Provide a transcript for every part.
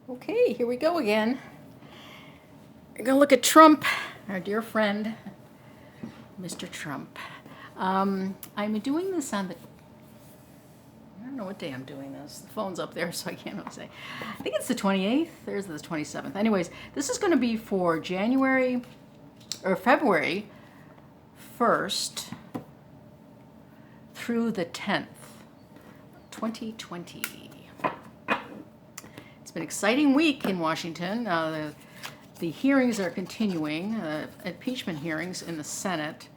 Okay, here we go again. We're going to look at Trump, our dear friend, Mr. Trump. I'm doing this on the, I don't know what day I'm doing this. The phone's up there, so I can't really say. I think it's the 28th. There's the 27th. Anyways, this is going to be for February 1st through the 10th, 2020. It's been an exciting week in Washington. The hearings are continuing, impeachment hearings in the Senate.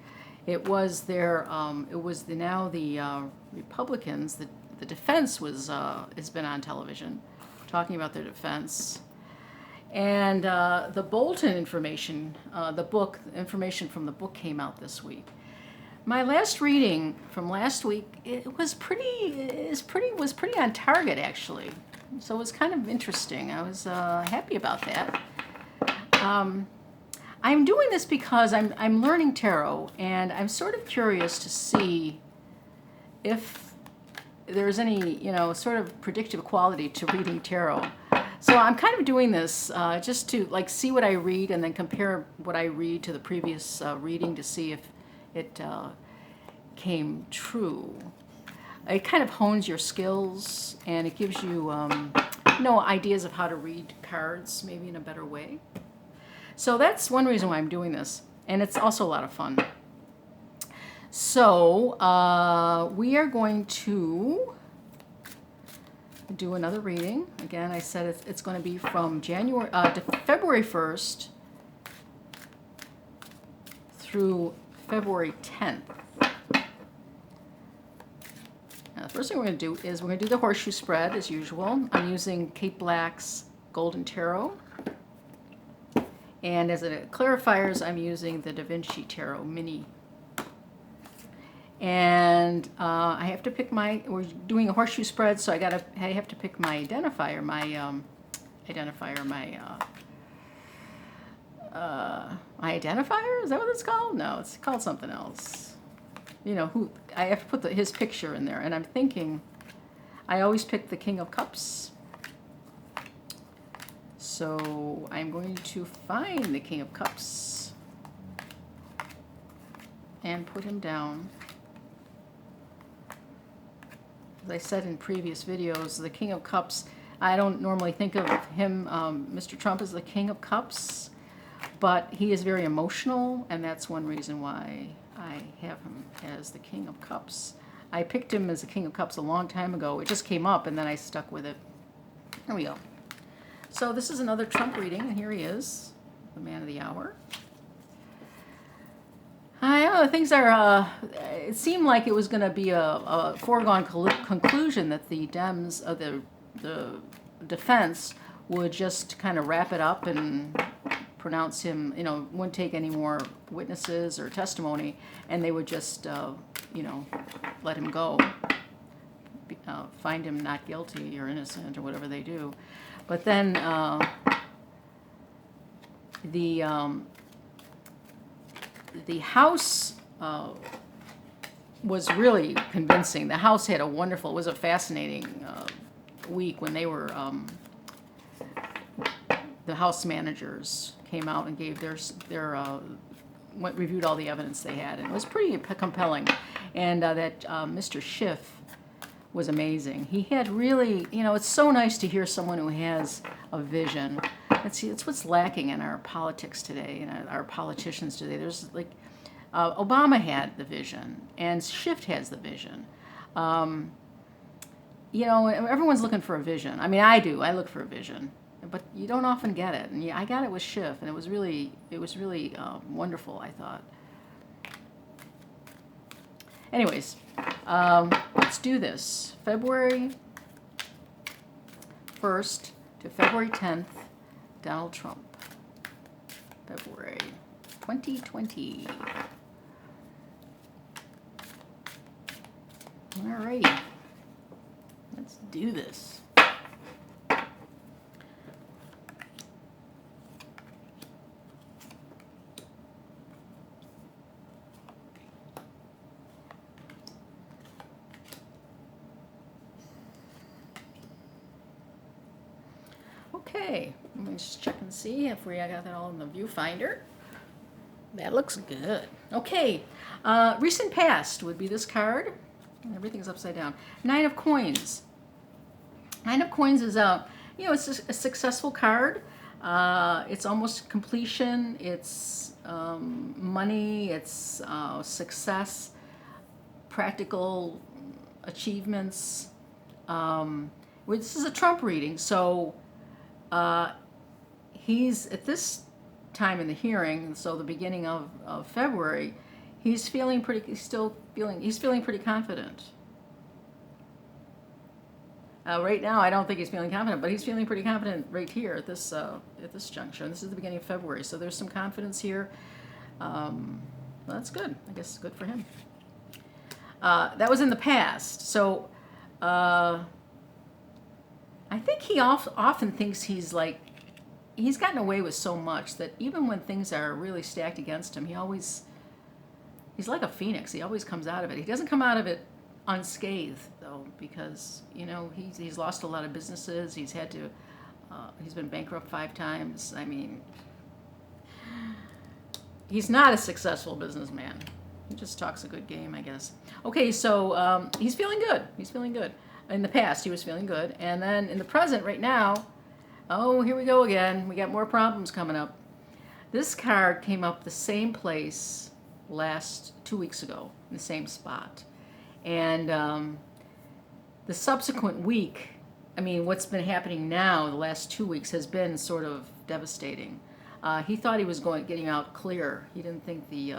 It was the Republicans. The defense has been on television, talking about their defense, and the Bolton information, information from the book came out this week. My last reading from last week, it was pretty on target actually. So it was kind of interesting. I was happy about that. I'm doing this because I'm learning tarot, and I'm sort of curious to see if there's any sort of predictive quality to reading tarot. So I'm kind of doing this just to see what I read and then compare what I read to the previous reading to see if it came true. It kind of hones your skills, and it gives you ideas of how to read cards maybe in a better way. So that's one reason why I'm doing this, and it's also a lot of fun. So we are going to do another reading. Again, I said it's going to be from February 1st through February 10th. Now, the first thing we're going to do is we're going to do the horseshoe spread as usual. I'm using Kate Black's Golden Tarot. And as clarifiers, I'm using the Da Vinci Tarot Mini. And I have to pick we're doing a horseshoe spread, so I have to pick my identifier, my identifier, is that what it's called? No, it's called something else. I have to put his picture in there, and I'm thinking, I always pick the King of Cups. So I'm going to find the King of Cups and put him down. As I said in previous videos, the King of Cups, I don't normally think of him, Mr. Trump, as the King of Cups, but he is very emotional, and that's one reason why I have him as the King of Cups. I picked him as the King of Cups a long time ago. It just came up, and then I stuck with it. There we go. So this is another Trump reading, and here he is, the man of the hour. I know things are. It seemed like it was going to be a foregone conclusion that the Dems, the defense, would just kind of wrap it up and pronounce him. Wouldn't take any more witnesses or testimony, and they would just, let him go, find him not guilty or innocent or whatever they do. But then the House was really convincing. The House had it was a fascinating week when they were, the House managers came out and gave reviewed all the evidence they had, and it was pretty compelling. And that Mr. Schiff was amazing. He had really, it's so nice to hear someone who has a vision. It's what's lacking in our politics today, and our politicians today. There's Obama had the vision, and Schiff has the vision. Everyone's looking for a vision. I mean, I do. I look for a vision, but you don't often get it. And I got it with Schiff, and it was really wonderful, I thought. Anyways, let's do this. February 1st to February 10th, Donald Trump. February 2020. Alrighty, let's do this. Okay, let me just check and see if I got that all in the viewfinder. That looks good. Okay, recent past would be this card. Everything's upside down. Nine of Coins. Nine of Coins is it's a successful card. It's almost completion. It's money. It's success, practical achievements. This is a Trump reading, so he's at this time in the hearing, so the beginning of February, he's feeling pretty confident. Right now, I don't think he's feeling confident, but he's feeling pretty confident right here at this juncture. And this is the beginning of February, so there's some confidence here. That's good. I guess it's good for him. That was in the past, so I think he often thinks he's gotten away with so much that even when things are really stacked against him, he's like a phoenix. He always comes out of it. He doesn't come out of it unscathed, though, because he's lost a lot of businesses. He's been bankrupt 5 times. I mean, he's not a successful businessman. He just talks a good game, I guess. Okay, so he's feeling good. He's feeling good. In the past, he was feeling good, and then in the present, right now, oh, here we go again. We got more problems coming up. This card came up the same place 2 weeks ago, in the same spot. And the subsequent week, I mean, what's been happening now, the last 2 weeks, has been sort of devastating. He thought he was getting out clear. He didn't think he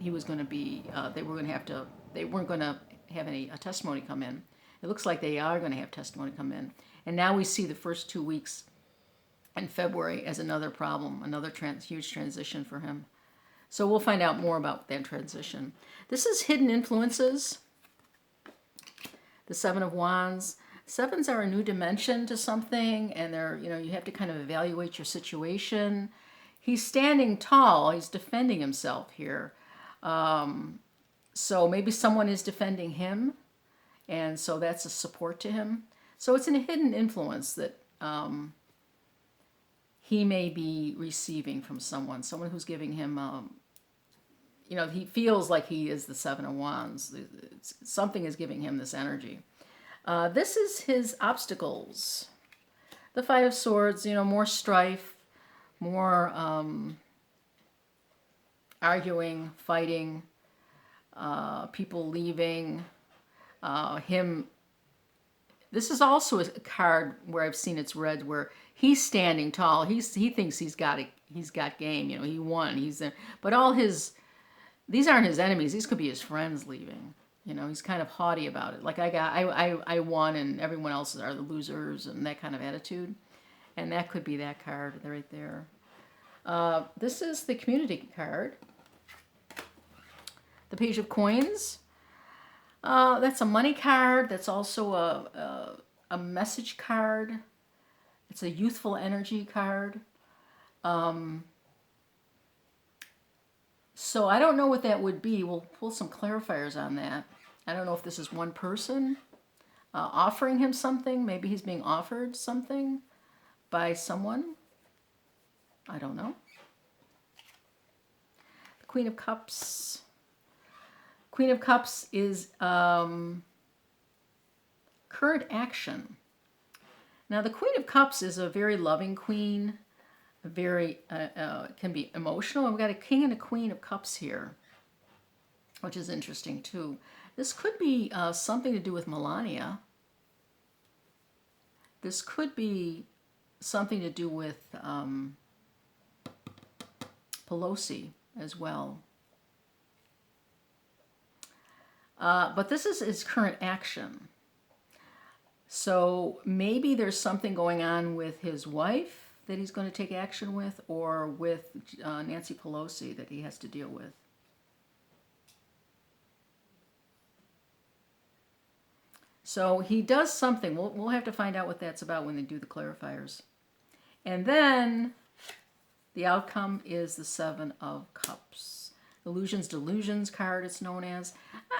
was going to be, they weren't going to have any testimony come in. It looks like they are going to have testimony come in. And now we see the first 2 weeks in February as another problem, another huge transition for him. So we'll find out more about that transition. This is hidden influences. The Seven of Wands. Sevens are a new dimension to something, and you have to kind of evaluate your situation. He's standing tall. He's defending himself here. So maybe someone is defending him, and so that's a support to him. So it's a hidden influence that he may be receiving from someone who's giving him, he feels like he is the Seven of Wands. Something is giving him this energy. This is his obstacles. The Five of Swords, more strife, more arguing, fighting, people leaving, him. This is also a card where I've seen it's read where he's standing tall. He thinks he's got game. He won. But these aren't his enemies. These could be his friends leaving. He's kind of haughty about it. Like I won and everyone else are the losers and that kind of attitude. And that could be that card right there. This is the community card. The Page of Coins. That's a money card. That's also a message card. It's a youthful energy card. So I don't know what that would be. We'll pull some clarifiers on that. I don't know if this is one person offering him something. Maybe he's being offered something by someone. I don't know. The Queen of Cups. Queen of Cups is current action. Now, the Queen of Cups is a very loving queen, very can be emotional. And we've got a King and a Queen of Cups here, which is interesting too. This could be something to do with Melania. This could be something to do with Pelosi as well. But this is his current action. So maybe there's something going on with his wife that he's going to take action with, or with Nancy Pelosi that he has to deal with. So he does something. We'll have to find out what that's about when they do the clarifiers. And then the outcome is the Seven of Cups. Illusions, Delusions card, it's known as.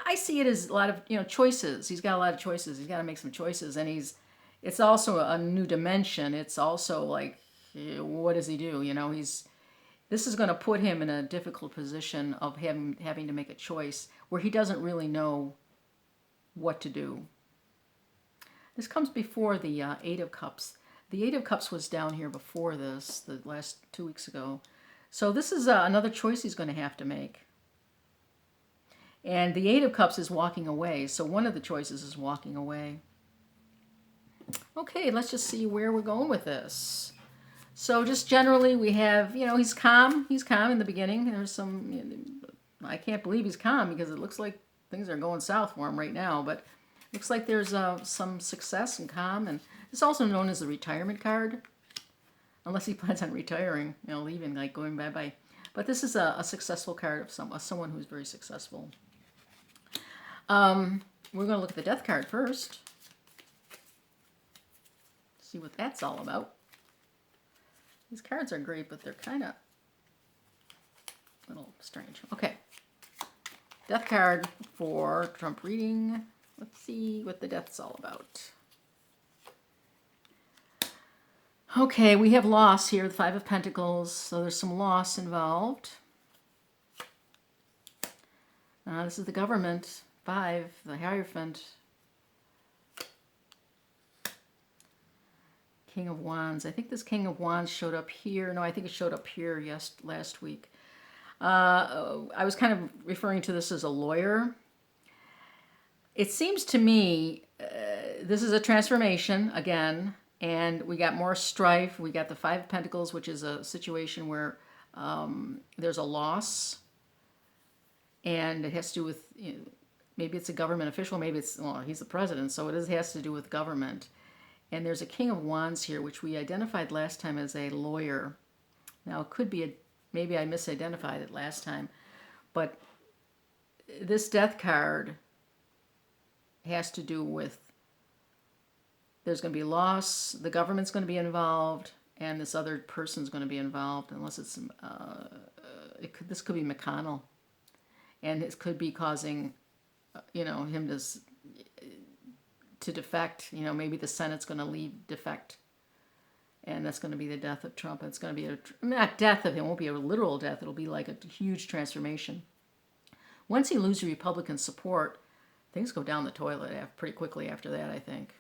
I see it as a lot of choices. He's got a lot of choices. He's got to make some choices, and it's also a new dimension. It's also like, what does he do? You know, this is going to put him in a difficult position of him having to make a choice where he doesn't really know what to do. This comes before the Eight of Cups. The Eight of Cups was down here before this, the last 2 weeks ago. So this is another choice he's going to have to make. And the Eight of Cups is walking away. So one of the choices is walking away. Okay, let's just see where we're going with this. So just generally we have, you know, he's calm. He's calm in the beginning. There's some, you know, I can't believe he's calm because it looks like things are going south for him right now. But looks like there's some success and calm. And it's also known as the retirement card. Unless he plans on retiring, you know, leaving, like going bye-bye. But this is a successful card of someone who's very successful. We're going to look at the Death card first. See what that's all about. These cards are great, but they're kind of a little strange. Okay. Death card for Trump reading. Let's see what the Death's all about. Okay, we have loss here, the Five of Pentacles, so there's some loss involved. This is the government, 5, the Hierophant. King of Wands. I think this King of Wands showed up here. No, I think it showed up here last week. I was kind of referring to this as a lawyer. It seems to me this is a transformation again, and we got more strife. We got the Five of Pentacles, which is a situation where there's a loss, and it has to do with, you know, maybe it's a government official, maybe it's, well, he's the president, so it has to do with government. And there's a King of Wands here, which we identified last time as a lawyer. Now, it could be, maybe I misidentified it last time, but this Death card has to do with, there's going to be loss, the government's going to be involved, and this other person's going to be involved, unless it's, this could be McConnell. And it could be causing, you know, him to defect. You know, maybe the Senate's going to defect, and that's going to be the death of Trump. It's going to be not death of him. It won't be a literal death. It'll be like a huge transformation. Once he loses Republican support, things go down the toilet pretty quickly after that, I think.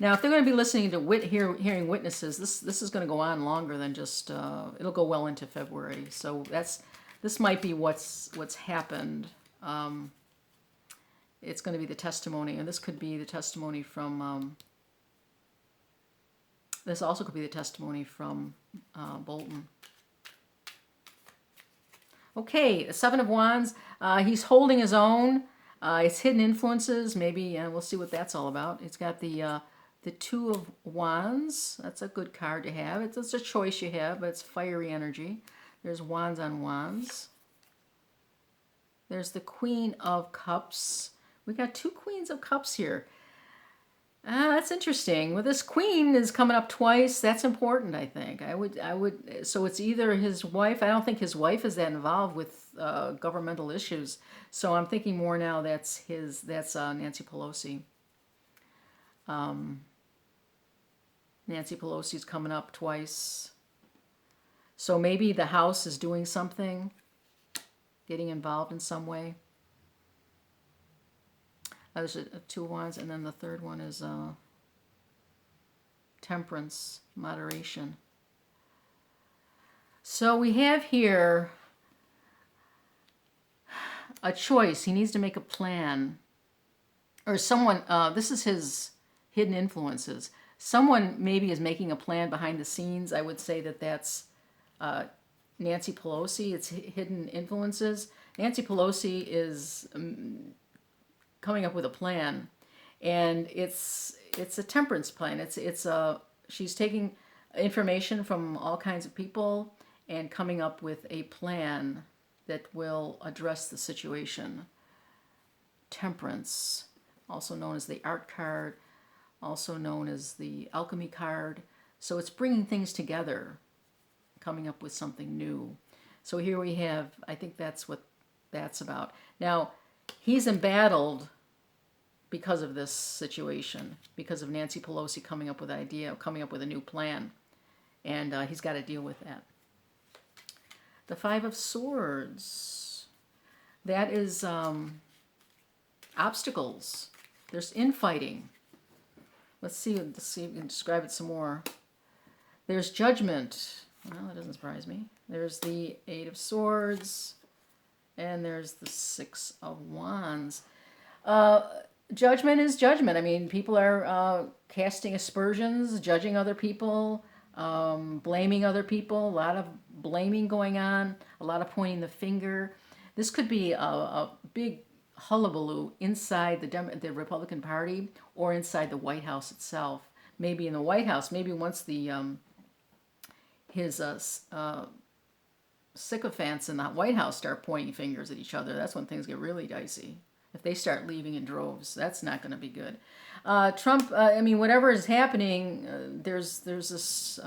Now, if they're going to be listening to hearing witnesses, this is going to go on longer than just. It'll go well into February. So this might be what's happened. It's going to be the testimony, and this could be the testimony from, this also could be the testimony from Bolton. Okay, the Seven of Wands, he's holding his own. It's hidden influences, maybe, and we'll see what that's all about. It's got the Two of Wands. That's a good card to have. It's a choice you have, but it's fiery energy. There's Wands on Wands. There's the Queen of Cups. We got 2 Queens of Cups here. That's interesting. Well, this Queen is coming up twice. That's important, I think. I would. So it's either his wife. I don't think his wife is that involved with governmental issues. So I'm thinking more now that's Nancy Pelosi. Nancy Pelosi's coming up twice. So maybe the House is doing something, getting involved in some way. There's a 2 Wands, and then the third one is temperance, moderation. So we have here a choice. He needs to make a plan. Or someone, this is his hidden influences. Someone maybe is making a plan behind the scenes. I would say that's Nancy Pelosi. It's hidden influences. Nancy Pelosi is coming up with a plan, and it's a temperance plan. She's taking information from all kinds of people and coming up with a plan that will address the situation. Temperance, also known as the Art card, also known as the Alchemy card. So it's bringing things together, coming up with something new. So here we have, I think that's what that's about. Now, he's embattled because of this situation, because of Nancy Pelosi coming up with an idea, coming up with a new plan, and he's got to deal with that. The Five of Swords, that is obstacles. There's infighting. Let's see if we can describe it some more. There's judgment. Well, that doesn't surprise me. There's the Eight of Swords, and there's the Six of Wands. Judgment is judgment. I mean, people are casting aspersions, judging other people, blaming other people. A lot of blaming going on, a lot of pointing the finger. This could be a big hullabaloo inside the Republican Party or inside the White House itself. Maybe in the White House, maybe once the his sycophants in the White House start pointing fingers at each other, that's when things get really dicey. If they start leaving in droves, that's not going to be good. Trump, I mean, whatever is happening, there's this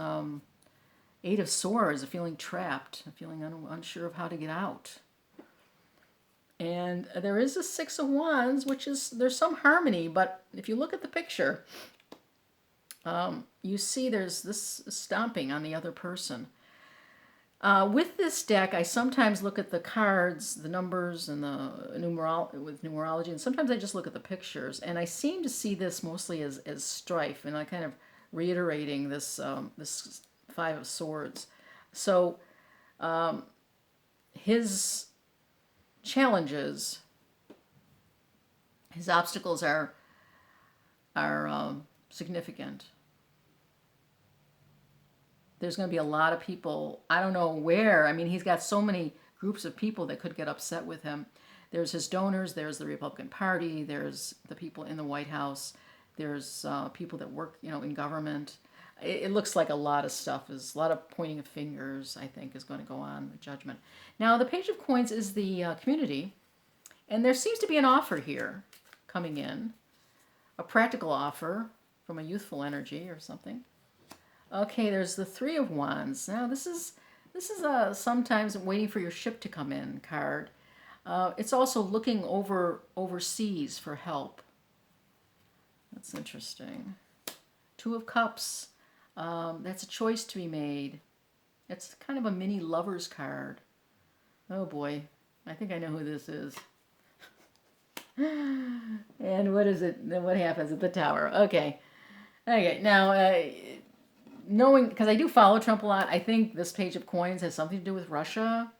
Eight of Swords, a feeling trapped, a feeling unsure of how to get out. And there is a Six of Wands, which is, there's some harmony, but if you look at the picture, you see there's this stomping on the other person. With this deck, I sometimes look at the cards, the numbers, and the numerology, and sometimes I just look at the pictures, and I seem to see this mostly as strife, and I kind of reiterating this this Five of Swords. So his challenges, his obstacles are significant. There's going to be a lot of people, I don't know where. I mean, he's got so many groups of people that could get upset with him. There's his donors, there's the Republican Party, there's the people in the White House, there's people that work, in government. It looks like a lot of stuff, a lot of pointing of fingers, I think, is going to go on with judgment. Now, the Page of Coins is the community, and there seems to be an offer here coming in, a practical offer from a youthful energy or something. Okay, there's the Three of Wands. Now, this is a sometimes waiting for your ship to come in card. It's also looking overseas for help. That's interesting. Two of Cups. That's a choice to be made. It's kind of a mini lover's card. Oh boy, I think I know who this is. And what is it? What happens at the Tower? Okay. Now, knowing, because I do follow Trump a lot, I think this Page of Coins has something to do with Russia.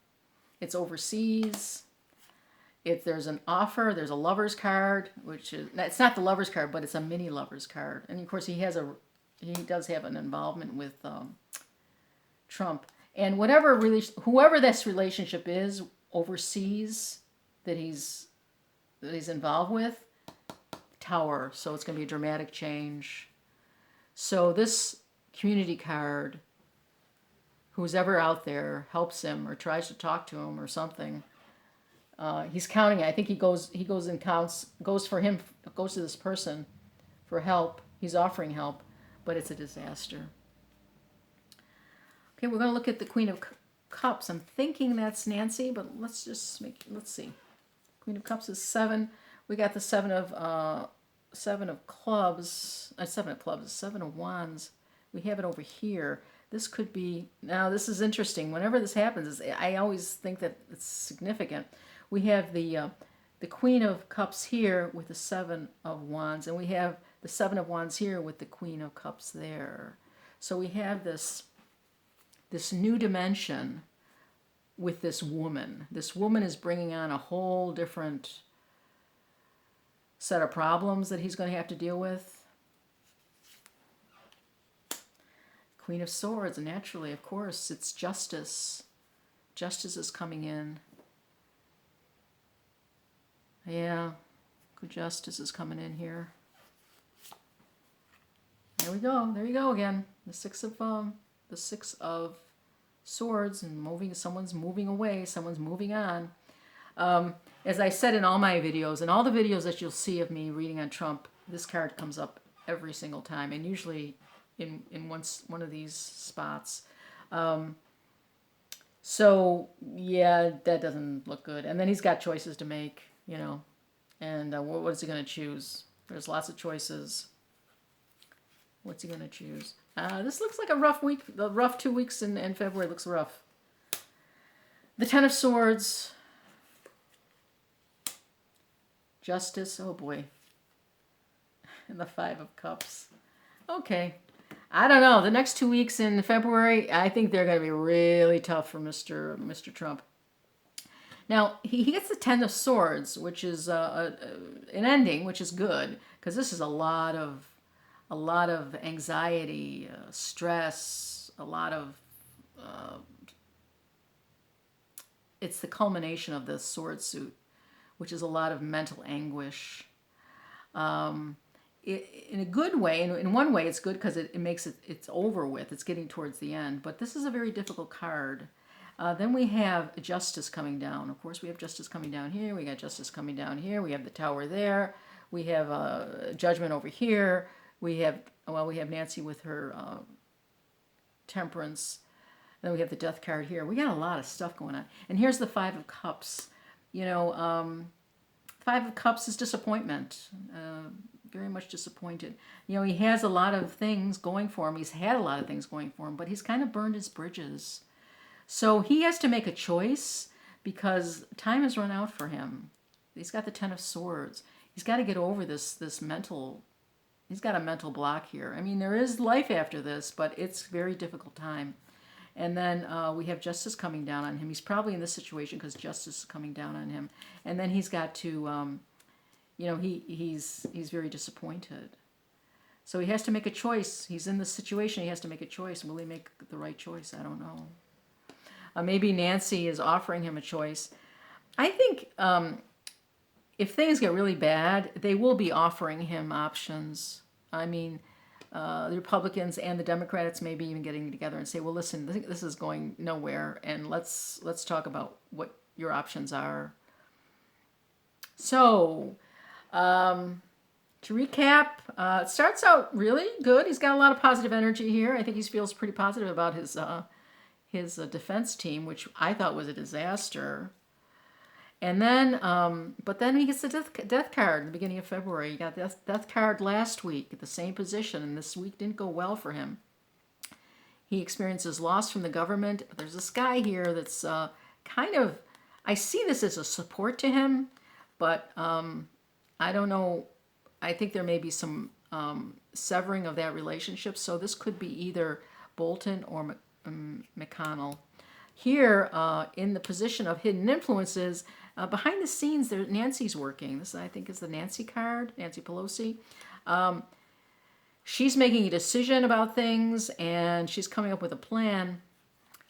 It's overseas. If there's an offer, there's a lover's card, which is, it's not the lover's card, but it's a mini lover's card. And of course, he does have an involvement with Trump. And whoever this relationship is overseas that he's involved with, Tower. So it's going to be a dramatic change. So this community card, who's ever out there helps him or tries to talk to him or something, he's counting it. I think he goes and counts, goes to this person for help. He's offering help, but it's a disaster. Okay, we're going to look at the Queen of Cups. I'm thinking that's Nancy, but let's see. Queen of Cups is 7. We got the Seven of Clubs, Seven of Wands. We have it over here. This could be, now this is interesting. Whenever this happens, I always think that it's significant. We have the Queen of Cups here with the Seven of Wands, and we have the Seven of Wands here with the Queen of Cups there. So we have this new dimension with this woman. This woman is bringing on a whole different set of problems that he's going to have to deal with. Queen of Swords, naturally, of course, it's justice. Justice is coming in. Yeah, good justice is coming in here. There we go. There you go again. The Six of Swords, and someone's moving away, someone's moving on. As I said in all my videos, and all the videos that you'll see of me reading on Trump, this card comes up every single time, and usually in one of these spots. So yeah, that doesn't look good. And then he's got choices to make, and what is he going to choose? There's lots of choices. What's he going to choose? This looks like a rough week. The rough 2 weeks in February looks rough. The Ten of Swords. Justice. Oh boy. And the Five of Cups. Okay. I don't know. The next 2 weeks in February, I think they're going to be really tough for Mr. Trump. Now, he gets the Ten of Swords, which is an ending, which is good, because this is a lot of anxiety, stress, a lot of... it's the culmination of the sword suit, which is a lot of mental anguish. In a good way, in one way it's good because it makes it's over with, it's getting towards the end, but this is a very difficult card. Then we have Justice coming down. Of course, we have Justice coming down here, we got Justice coming down here, we have the Tower there, we have Judgment over here, we have Nancy with her Temperance, then we have the Death card here. We got a lot of stuff going on. And here's the Five of Cups. You know, Five of Cups is disappointment. Very much disappointed. You know, he has a lot of things going for him. He's had a lot of things going for him, but he's kind of burned his bridges. So he has to make a choice because time has run out for him. He's got the Ten of Swords. He's got to get over this mental... He's got a mental block here. I mean, there is life after this, but it's a very difficult time. And then we have Justice coming down on him. He's probably in this situation because Justice is coming down on him. And then he's got to... you know, he's very disappointed. So he has to make a choice. He's in this situation. He has to make a choice. Will he make the right choice? I don't know. Maybe Nancy is offering him a choice. I think if things get really bad, they will be offering him options. I mean, the Republicans and the Democrats maybe even getting together and say, well, listen, this is going nowhere, and let's talk about what your options are. So... to recap, it starts out really good. He's got a lot of positive energy here. I think he feels pretty positive about his defense team, which I thought was a disaster. And then, but then he gets the death card in the beginning of February. He got the death card last week at the same position, and this week didn't go well for him. He experiences loss from the government. There's this guy here that's kind of, I see this as a support to him, but I don't know. I think there may be some severing of that relationship. So this could be either Bolton or McConnell. Here, in the position of hidden influences, behind the scenes, Nancy's working. This, I think, is the Nancy card, Nancy Pelosi. She's making a decision about things, and she's coming up with a plan.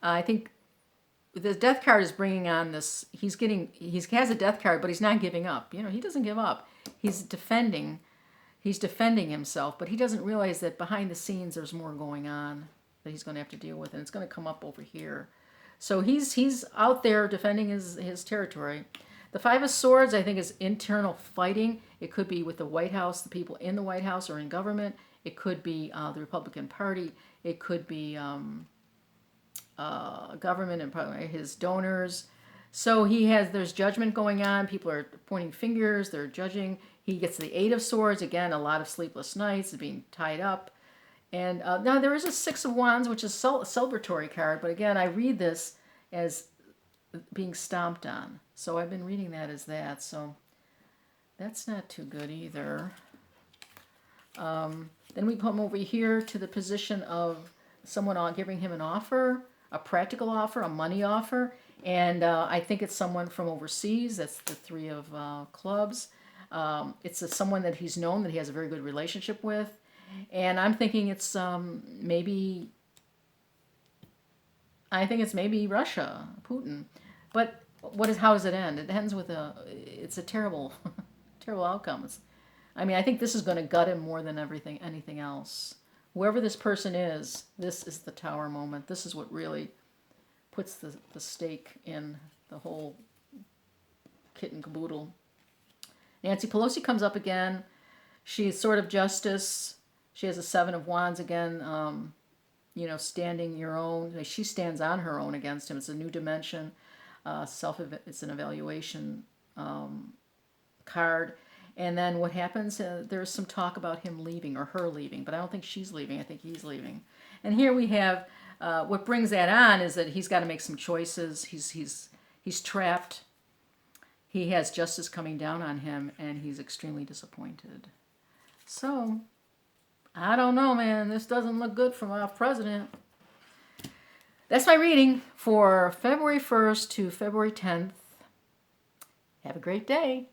I think the death card is bringing on this. He has a death card, but he's not giving up. You know, he doesn't give up. He's defending himself, but he doesn't realize that behind the scenes there's more going on that he's going to have to deal with, and it's going to come up over here. So he's out there defending his territory. The Five of Swords, I think, is internal fighting. It could be with the White House, the people in the White House or in government. It could be the Republican Party. It could be government and probably his donors. So there's judgment going on. People are pointing fingers. They're judging. He gets the Eight of Swords. Again, a lot of sleepless nights, being tied up. And now there is a Six of Wands, which is a celebratory card. But again, I read this as being stomped on. So I've been reading that as that. So that's not too good either. Then we come over here to the position of someone giving him an offer, a practical offer, a money offer. And I think it's someone from overseas. That's the Three of Clubs. It's someone that he's known, that he has a very good relationship with. And I'm thinking it's maybe Russia, Putin. But how does it end? It ends with it's a terrible, terrible outcome. I think this is going to gut him more than anything else. Whoever this person is, this is the Tower moment. This is what really puts the stake in the whole kit and caboodle. Nancy Pelosi comes up again. She's sort of justice. She has a Seven of Wands again, standing your own. She stands on her own against him. It's a new dimension. It's an evaluation card. And then what happens? There's some talk about him leaving or her leaving, but I don't think she's leaving. I think he's leaving. And here we have what brings that on is that he's got to make some choices. He's trapped. He has justice coming down on him, and he's extremely disappointed. So I don't know, man. This doesn't look good from our president. That's my reading for February 1st to February 10th. Have a great day.